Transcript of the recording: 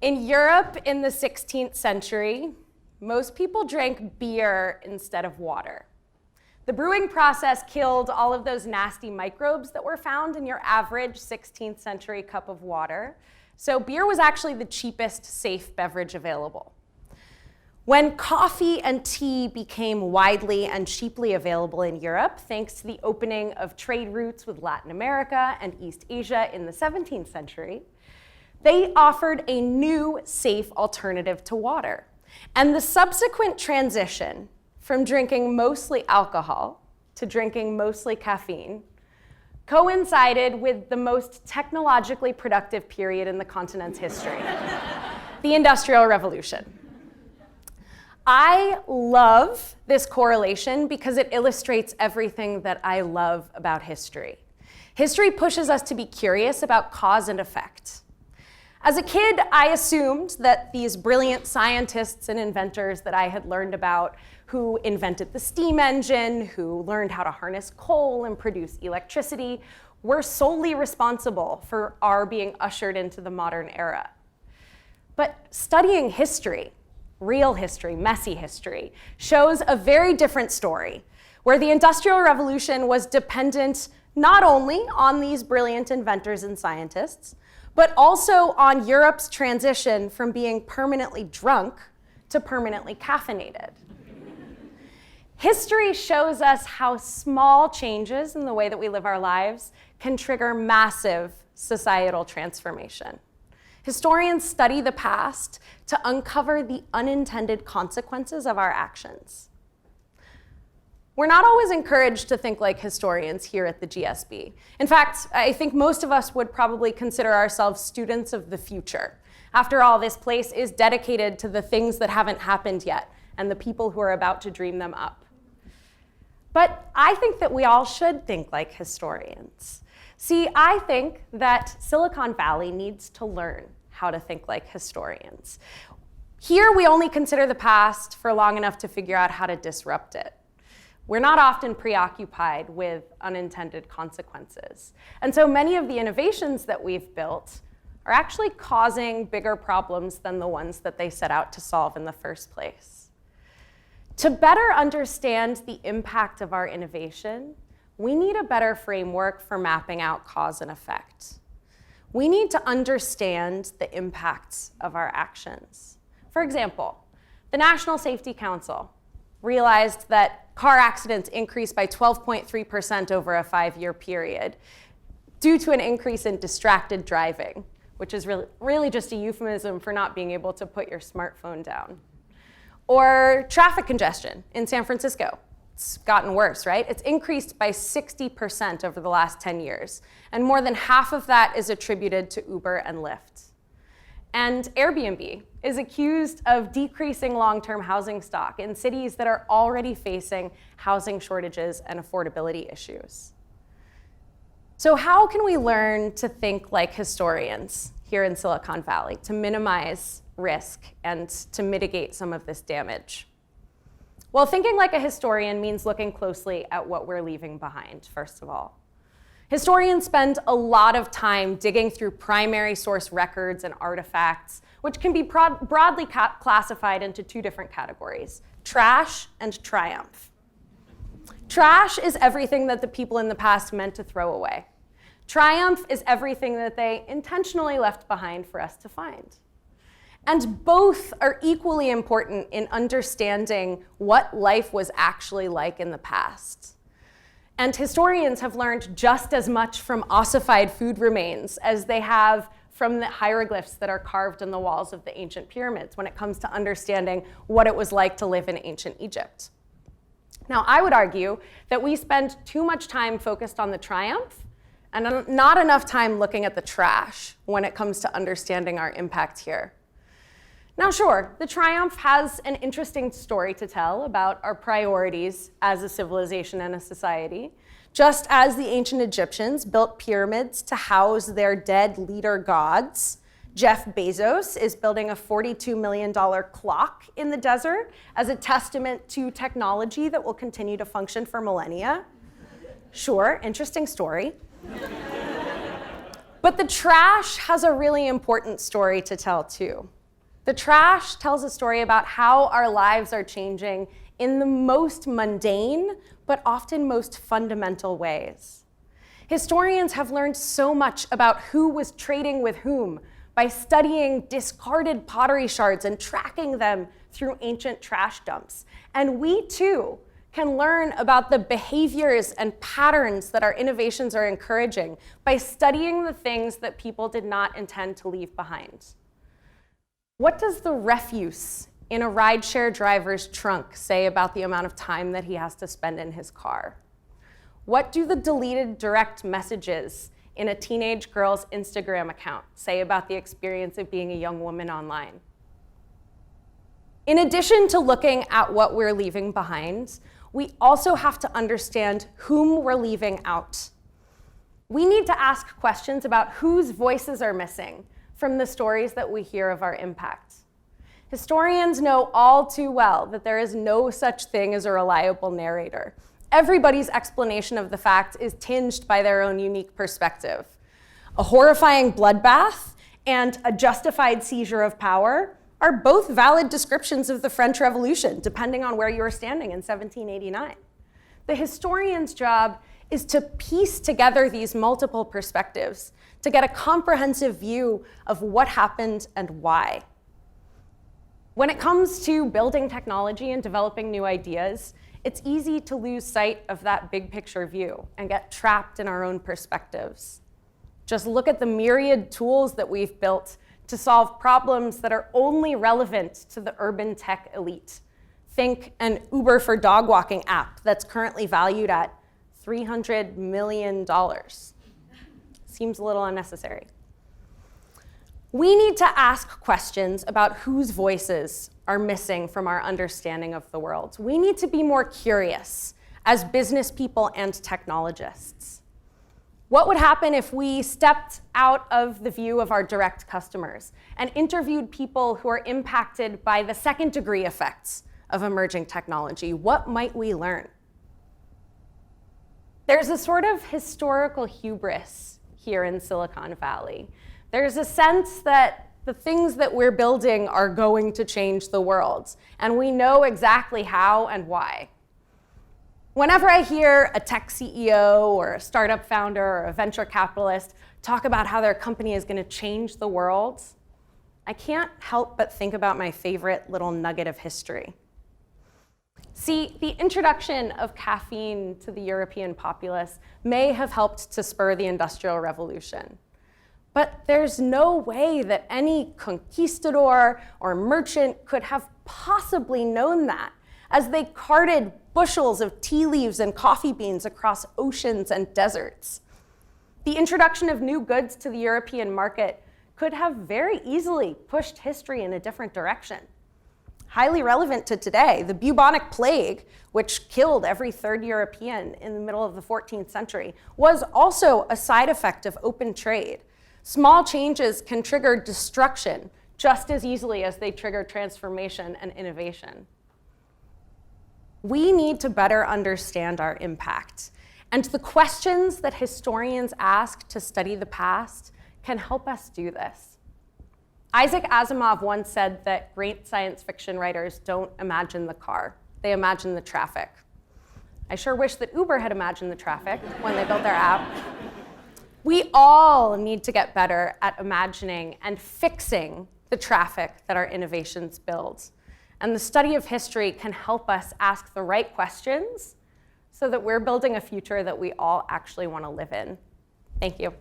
In Europe in the 16th century, most people drank beer instead of water. The brewing process killed all of those nasty microbes that were found in your average 16th century cup of water. So beer was actually the cheapest safe beverage available. When coffee and tea became widely and cheaply available in Europe, thanks to the opening of trade routes with Latin America and East Asia in the 17th century, they offered a new safe alternative to water. And the subsequent transition from drinking mostly alcohol to drinking mostly caffeine coincided with the most technologically productive period in the continent's history, the Industrial Revolution. I love this correlation because it illustrates everything that I love about history. History pushes us to be curious about cause and effect. As a kid, I assumed that these brilliant scientists and inventors that I had learned about, who invented the steam engine, who learned how to harness coal and produce electricity, were solely responsible for our being ushered into the modern era. But studying history, real history, messy history, shows a very different story, where the Industrial Revolution was dependent not only on these brilliant inventors and scientists, but also on Europe's transition from being permanently drunk to permanently caffeinated. History shows us how small changes in the way that we live our lives can trigger massive societal transformation. Historians study the past to uncover the unintended consequences of our actions. We're not always encouraged to think like historians here at the GSB. In fact, I think most of us would probably consider ourselves students of the future. After all, this place is dedicated to the things that haven't happened yet and the people who are about to dream them up. But I think that we all should think like historians. See, I think that Silicon Valley needs to learn how to think like historians. Here, we only consider the past for long enough to figure out how to disrupt it. We're not often preoccupied with unintended consequences. And so many of the innovations that we've built are actually causing bigger problems than the ones that they set out to solve in the first place. To better understand the impact of our innovation, we need a better framework for mapping out cause and effect. We need to understand the impacts of our actions. For example, the National Safety Council realized that car accidents increased by 12.3% over a 5-year period due to an increase in distracted driving, which is really just a euphemism for not being able to put your smartphone down. Or traffic congestion in San Francisco. It's gotten worse, right? It's increased by 60% over the last 10 years, and more than half of that is attributed to Uber and Lyft. And Airbnb is accused of decreasing long-term housing stock in cities that are already facing housing shortages and affordability issues. So how can we learn to think like historians here in Silicon Valley to minimize risk and to mitigate some of this damage? Well, thinking like a historian means looking closely at what we're leaving behind, first of all. Historians spend a lot of time digging through primary source records and artifacts, which can be broadly classified into two different categories: trash and triumph. Trash is everything that the people in the past meant to throw away. Triumph is everything that they intentionally left behind for us to find. And both are equally important in understanding what life was actually like in the past. And historians have learned just as much from ossified food remains as they have from the hieroglyphs that are carved in the walls of the ancient pyramids when it comes to understanding what it was like to live in ancient Egypt. Now, I would argue that we spend too much time focused on the triumph and not enough time looking at the trash when it comes to understanding our impact here. Now, sure, the triumph has an interesting story to tell about our priorities as a civilization and a society. Just as the ancient Egyptians built pyramids to house their dead leader gods, Jeff Bezos is building a $42 million clock in the desert as a testament to technology that will continue to function for millennia. Sure, interesting story. But the trash has a really important story to tell too. The trash tells a story about how our lives are changing in the most mundane, but often most fundamental ways. Historians have learned so much about who was trading with whom by studying discarded pottery shards and tracking them through ancient trash dumps. And we too can learn about the behaviors and patterns that our innovations are encouraging by studying the things that people did not intend to leave behind. What does the refuse in a rideshare driver's trunk say about the amount of time that he has to spend in his car? What do the deleted direct messages in a teenage girl's Instagram account say about the experience of being a young woman online? In addition to looking at what we're leaving behind, we also have to understand whom we're leaving out. We need to ask questions about whose voices are missing from the stories that we hear of our impact. Historians know all too well that there is no such thing as a reliable narrator. Everybody's explanation of the fact is tinged by their own unique perspective. A horrifying bloodbath and a justified seizure of power are both valid descriptions of the French Revolution, depending on where you are standing in 1789. The historian's job is to piece together these multiple perspectives to get a comprehensive view of what happened and why. When it comes to building technology and developing new ideas, it's easy to lose sight of that big picture view and get trapped in our own perspectives. Just look at the myriad tools that we've built to solve problems that are only relevant to the urban tech elite. Think an Uber for dog walking app that's currently valued at $300 million. Seems a little unnecessary. We need to ask questions about whose voices are missing from our understanding of the world. We need to be more curious as business people and technologists. What would happen if we stepped out of the view of our direct customers and interviewed people who are impacted by the second-degree effects of emerging technology? What might we learn? There's a sort of historical hubris here in Silicon Valley. There's a sense that the things that we're building are going to change the world, and we know exactly how and why. Whenever I hear a tech CEO or a startup founder or a venture capitalist talk about how their company is going to change the world, I can't help but think about my favorite little nugget of history. See, the introduction of caffeine to the European populace may have helped to spur the Industrial Revolution. But there's no way that any conquistador or merchant could have possibly known that as they carted bushels of tea leaves and coffee beans across oceans and deserts. The introduction of new goods to the European market could have very easily pushed history in a different direction. Highly relevant to today, the bubonic plague, which killed every third European in the middle of the 14th century, was also a side effect of open trade. Small changes can trigger destruction just as easily as they trigger transformation and innovation. We need to better understand our impact, and the questions that historians ask to study the past can help us do this. Isaac Asimov once said that great science fiction writers don't imagine the car, they imagine the traffic. I sure wish that Uber had imagined the traffic when they built their app. We all need to get better at imagining and fixing the traffic that our innovations build. And the study of history can help us ask the right questions so that we're building a future that we all actually want to live in. Thank you.